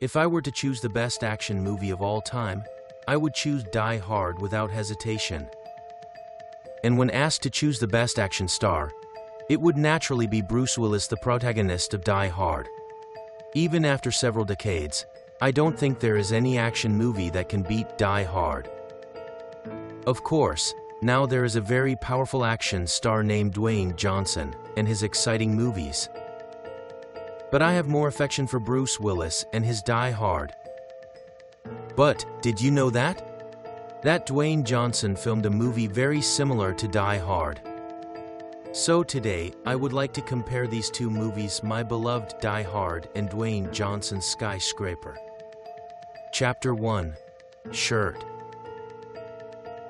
If I were to choose the best action movie of all time, I would choose Die Hard without hesitation. And when asked to choose the best action star, it would naturally be Bruce Willis, the protagonist of Die Hard. Even after several decades, I don't think there is any action movie that can beat Die Hard. Of course, now there is a very powerful action star named Dwayne Johnson and his exciting movies. But I have more affection for Bruce Willis and his Die Hard. But, did you know that Dwayne Johnson filmed a movie very similar to Die Hard? So today, I would like to compare these two movies, my beloved Die Hard and Dwayne Johnson's Skyscraper. Chapter 1. Shirt.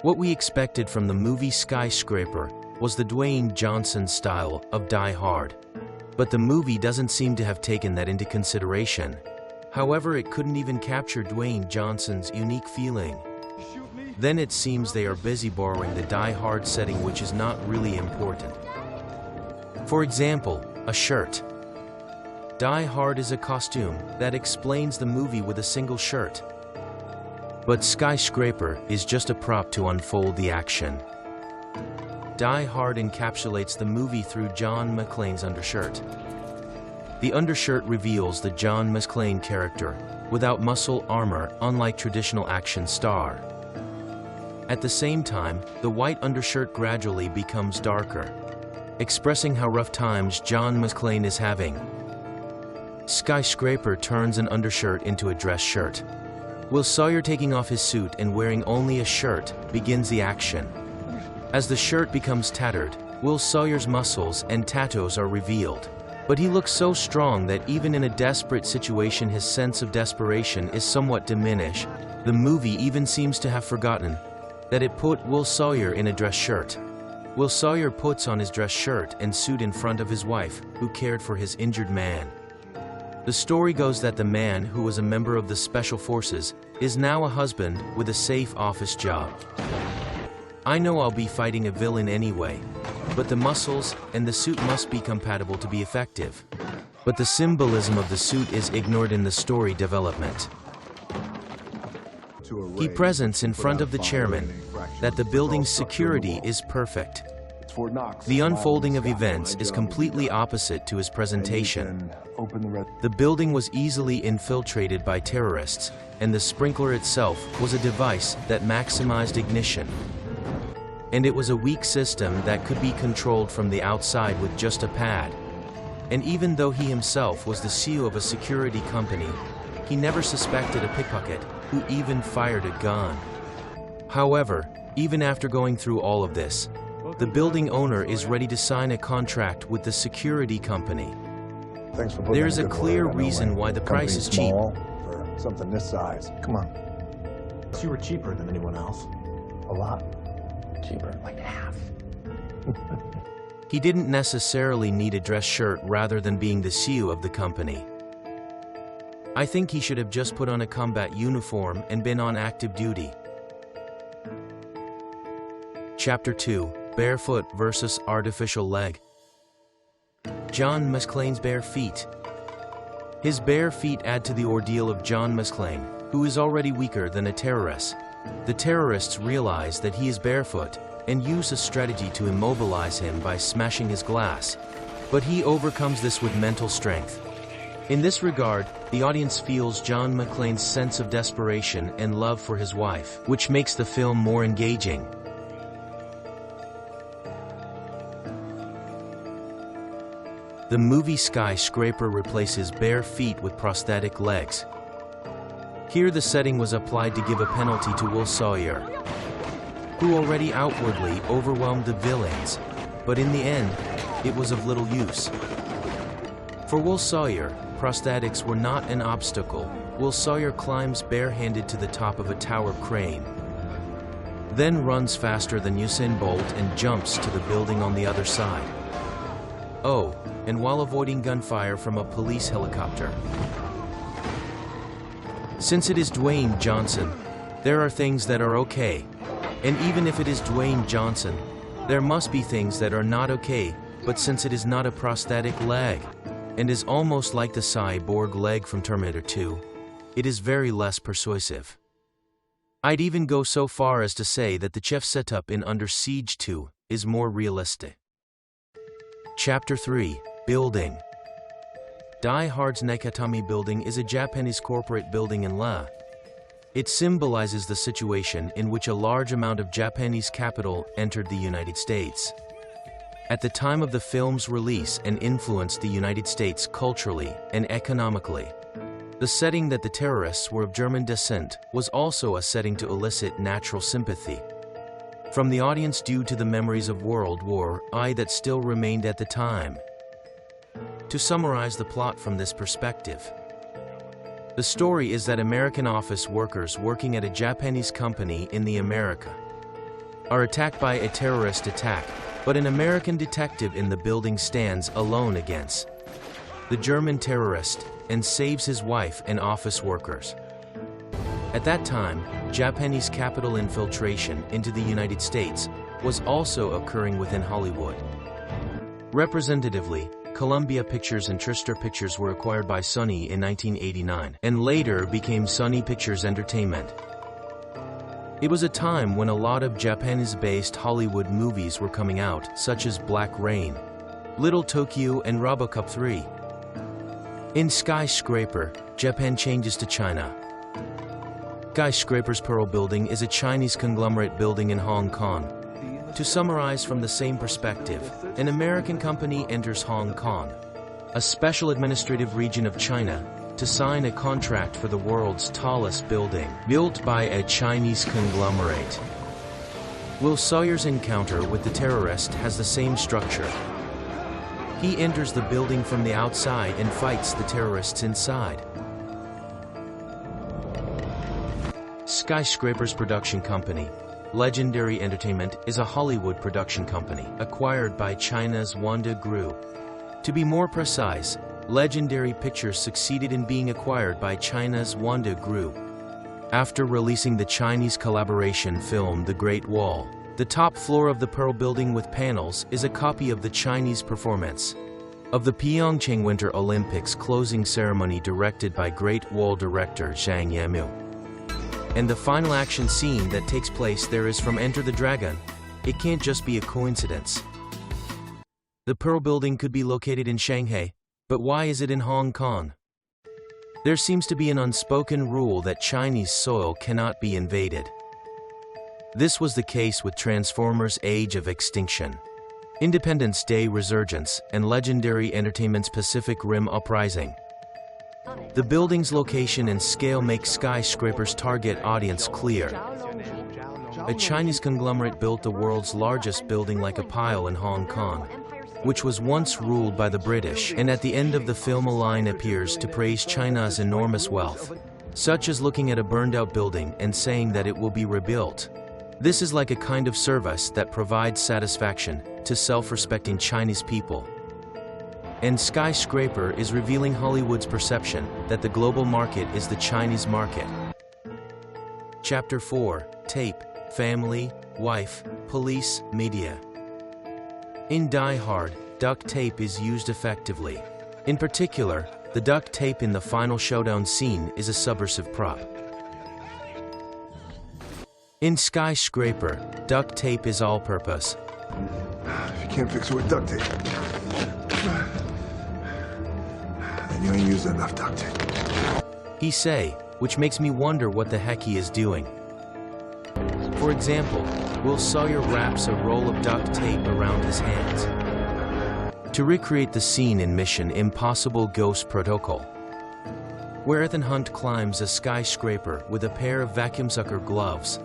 What we expected from the movie Skyscraper was the Dwayne Johnson style of Die Hard. But the movie doesn't seem to have taken that into consideration. However, it couldn't even capture Dwayne Johnson's unique feeling. Then it seems they are busy borrowing the Die Hard setting, which is not really important. For example, a shirt. Die Hard is a costume that explains the movie with a single shirt. But Skyscraper is just a prop to unfold the action. Die Hard encapsulates the movie through John McClane's undershirt. The undershirt reveals the John McClane character, without muscle armor, unlike traditional action star. At the same time, the white undershirt gradually becomes darker, expressing how rough times John McClane is having. Skyscraper turns an undershirt into a dress shirt. Will Sawyer, taking off his suit and wearing only a shirt, begins the action. As the shirt becomes tattered, Will Sawyer's muscles and tattoos are revealed. But he looks so strong that even in a desperate situation his sense of desperation is somewhat diminished. The movie even seems to have forgotten that it put Will Sawyer in a dress shirt. Will Sawyer puts on his dress shirt and suit in front of his wife, who cared for his injured man. The story goes that the man, who was a member of the Special Forces, is now a husband with a safe office job. I know I'll be fighting a villain anyway, but the muscles and the suit must be compatible to be effective. But the symbolism of the suit is ignored in the story development. He presents in front of the chairman that the building's security is perfect. The unfolding of events is completely opposite to his presentation. The building was easily infiltrated by terrorists, and the sprinkler itself was a device that maximized ignition. And it was a weak system that could be controlled from the outside with just a pad. And even though he himself was the CEO of a security company, he never suspected a pickpocket who even fired a gun. However, even after going through all of this, the building owner is ready to sign a contract with the security company. There is a clear reason why the price is cheap. For something this size. Come on. You were cheaper than anyone else. A lot. Cheaper, like half. He didn't necessarily need a dress shirt rather than being the CEO of the company. I think he should have just put on a combat uniform and been on active duty. Chapter 2. Barefoot versus Artificial Leg. John McClane's bare feet. His bare feet add to the ordeal of John McClane, who is already weaker than a terrorist. The terrorists realize that he is barefoot and use a strategy to immobilize him by smashing his glass. But he overcomes this with mental strength. In this regard, the audience feels John McClane's sense of desperation and love for his wife, which makes the film more engaging. The movie Skyscraper replaces bare feet with prosthetic legs. Here the setting was applied to give a penalty to Will Sawyer, who already outwardly overwhelmed the villains, but in the end, it was of little use. For Will Sawyer, prosthetics were not an obstacle. Will Sawyer climbs barehanded to the top of a tower crane, then runs faster than Usain Bolt and jumps to the building on the other side. Oh, and while avoiding gunfire from a police helicopter. Since it is Dwayne Johnson, there are things that are okay. And even if it is Dwayne Johnson, there must be things that are not okay, but since it is not a prosthetic leg, and is almost like the cyborg leg from Terminator 2, it is very less persuasive. I'd even go so far as to say that the chef setup in Under Siege 2 is more realistic. Chapter 3: Building. Die Hard's Nakatomi Building is a Japanese corporate building in La. It symbolizes the situation in which a large amount of Japanese capital entered the United States at the time of the film's release and influenced the United States culturally and economically. The setting that the terrorists were of German descent was also a setting to elicit natural sympathy from the audience due to the memories of World War I that still remained at the time. To summarize the plot from this perspective, the story is that American office workers working at a Japanese company in the America are attacked by a terrorist attack, but an American detective in the building stands alone against the German terrorist and saves his wife and office workers. At that time, Japanese capital infiltration into the United States was also occurring within Hollywood. Representatively, Columbia Pictures and Tristar Pictures were acquired by Sony in 1989 and later became Sony Pictures Entertainment. It was a time when a lot of Japanese-based Hollywood movies were coming out, such as Black Rain, Little Tokyo, and RoboCop 3. In Skyscraper, Japan changes to China. Skyscraper's Pearl Building is a Chinese conglomerate building in Hong Kong. To summarize from the same perspective, an American company enters Hong Kong, a special administrative region of China, to sign a contract for the world's tallest building, built by a Chinese conglomerate. Will Sawyer's encounter with the terrorist has the same structure. He enters the building from the outside and fights the terrorists inside. Skyscraper's production company, Legendary Entertainment, is a Hollywood production company acquired by China's Wanda Group. To be more precise, Legendary Pictures succeeded in being acquired by China's Wanda Group. After releasing the Chinese collaboration film The Great Wall, the top floor of the Pearl Building with panels is a copy of the Chinese performance of the Pyeongchang Winter Olympics closing ceremony directed by Great Wall director Zhang Yimou. And the final action scene that takes place there is from Enter the Dragon. It can't just be a coincidence. The Pearl Building could be located in Shanghai, but why is it in Hong Kong? There seems to be an unspoken rule that Chinese soil cannot be invaded. This was the case with Transformers: Age of Extinction, Independence Day Resurgence, and Legendary Entertainment's Pacific Rim Uprising. The building's location and scale make Skyscraper's target audience clear. A Chinese conglomerate built the world's largest building like a pile in Hong Kong, which was once ruled by the British, and at the end of the film a line appears to praise China's enormous wealth, such as looking at a burned-out building and saying that it will be rebuilt. This is like a kind of service that provides satisfaction to self-respecting Chinese people. And Skyscraper is revealing Hollywood's perception that the global market is the Chinese market. Chapter 4: Tape, Family, Wife, Police, Media. In Die Hard, duct tape is used effectively. In particular, the duct tape in the final showdown scene is a subversive prop. In Skyscraper, duct tape is all-purpose. If you can't fix it with duct tape, then you ain't using enough duct tape. He say, which makes me wonder what the heck he is doing. For example, Will Sawyer wraps a roll of duct tape around his hands to recreate the scene in Mission Impossible: Ghost Protocol, where Ethan Hunt climbs a skyscraper with a pair of vacuum sucker gloves.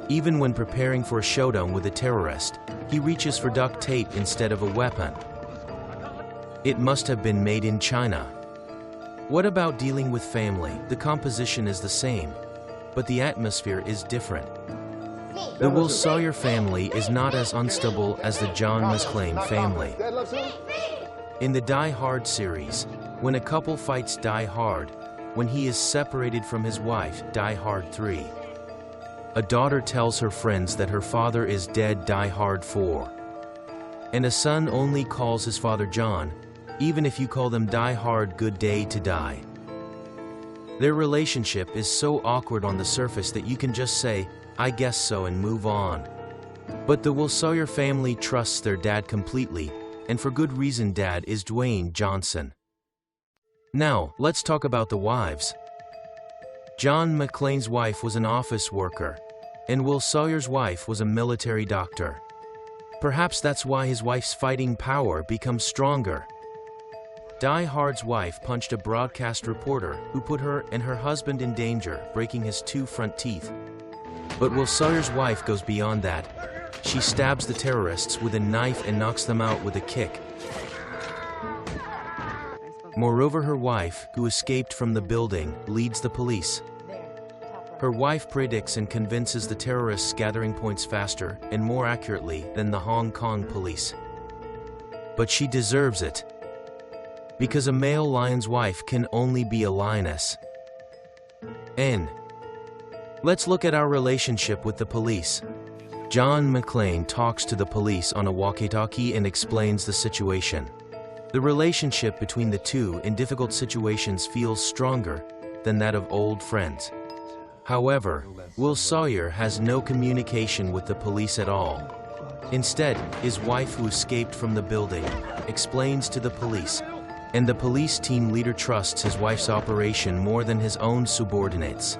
Even when preparing for a showdown with a terrorist, he reaches for duct tape instead of a weapon. It must have been made in China. What about dealing with family? The composition is the same, but the atmosphere is different. The Will Sawyer family is not as unstable as the John Musclane family. In the Die Hard series, when a couple fights Die Hard, when he is separated from his wife, Die Hard 3. A daughter tells her friends that her father is dead, Die Hard 4. And a son only calls his father John, even if you call them Die Hard, Good Day to Die. Their relationship is so awkward on the surface that you can just say, "I guess so," and move on. But the Will Sawyer family trusts their dad completely, and for good reason. Dad is Dwayne Johnson. Now, let's talk about the wives. John McClane's wife was an office worker, and Will Sawyer's wife was a military doctor. Perhaps that's why his wife's fighting power becomes stronger. Die Hard's wife punched a broadcast reporter who put her and her husband in danger, breaking his 2 front teeth. But Will Sawyer's wife goes beyond that. She stabs the terrorists with a knife and knocks them out with a kick. Moreover, her wife, who escaped from the building, leads the police. Her wife predicts and convinces the terrorists' gathering points faster and more accurately than the Hong Kong police. But she deserves it. Because a male lion's wife can only be a lioness. Let's look at our relationship with the police. John McClane talks to the police on a walkie-talkie and explains the situation. The relationship between the two in difficult situations feels stronger than that of old friends. However, Will Sawyer has no communication with the police at all. Instead, his wife, who escaped from the building, explains to the police, and the police team leader trusts his wife's operation more than his own subordinates.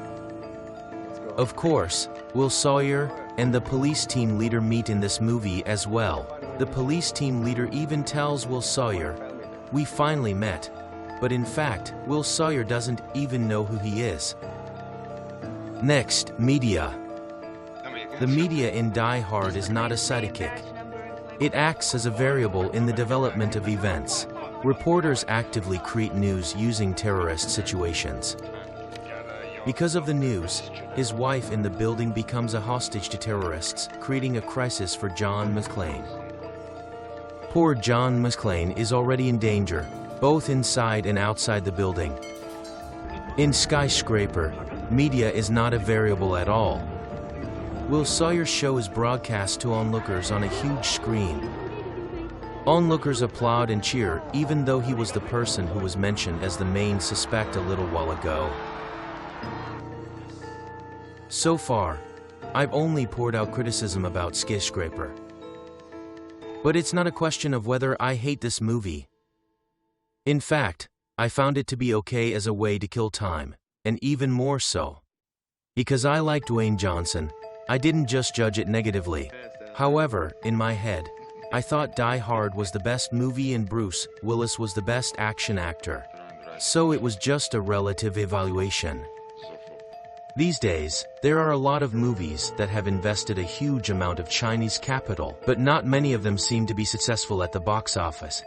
Of course, Will Sawyer and the police team leader meet in this movie as well. The police team leader even tells Will Sawyer, "We finally met." But in fact, Will Sawyer doesn't even know who he is. Next, media. The media in Die Hard is not a sidekick. It acts as a variable in the development of events. Reporters actively create news using terrorist situations. Because of the news, his wife in the building becomes a hostage to terrorists, creating a crisis for John McClane. Poor John McClane is already in danger, both inside and outside the building. In Skyscraper, media is not a variable at all. Will Sawyer's show is broadcast to onlookers on a huge screen. Onlookers applaud and cheer, even though he was the person who was mentioned as the main suspect a little while ago. So far, I've only poured out criticism about Skyscraper. But it's not a question of whether I hate this movie. In fact, I found it to be okay as a way to kill time, and even more so. Because I like Dwayne Johnson, I didn't just judge it negatively. However, in my head, I thought Die Hard was the best movie and Bruce Willis was the best action actor. So it was just a relative evaluation. These days, there are a lot of movies that have invested a huge amount of Chinese capital, but not many of them seem to be successful at the box office.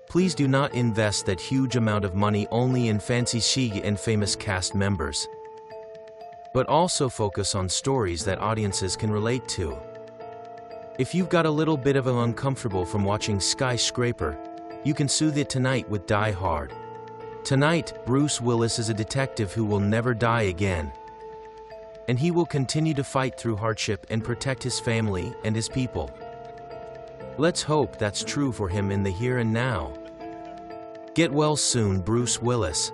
Please do not invest that huge amount of money only in fancy chic and famous cast members, but also focus on stories that audiences can relate to. If you've got a little bit of an uncomfortable from watching Skyscraper, you can soothe it tonight with Die Hard. Tonight, Bruce Willis is a detective who will never die again. And he will continue to fight through hardship and protect his family and his people. Let's hope that's true for him in the here and now. Get well soon, Bruce Willis.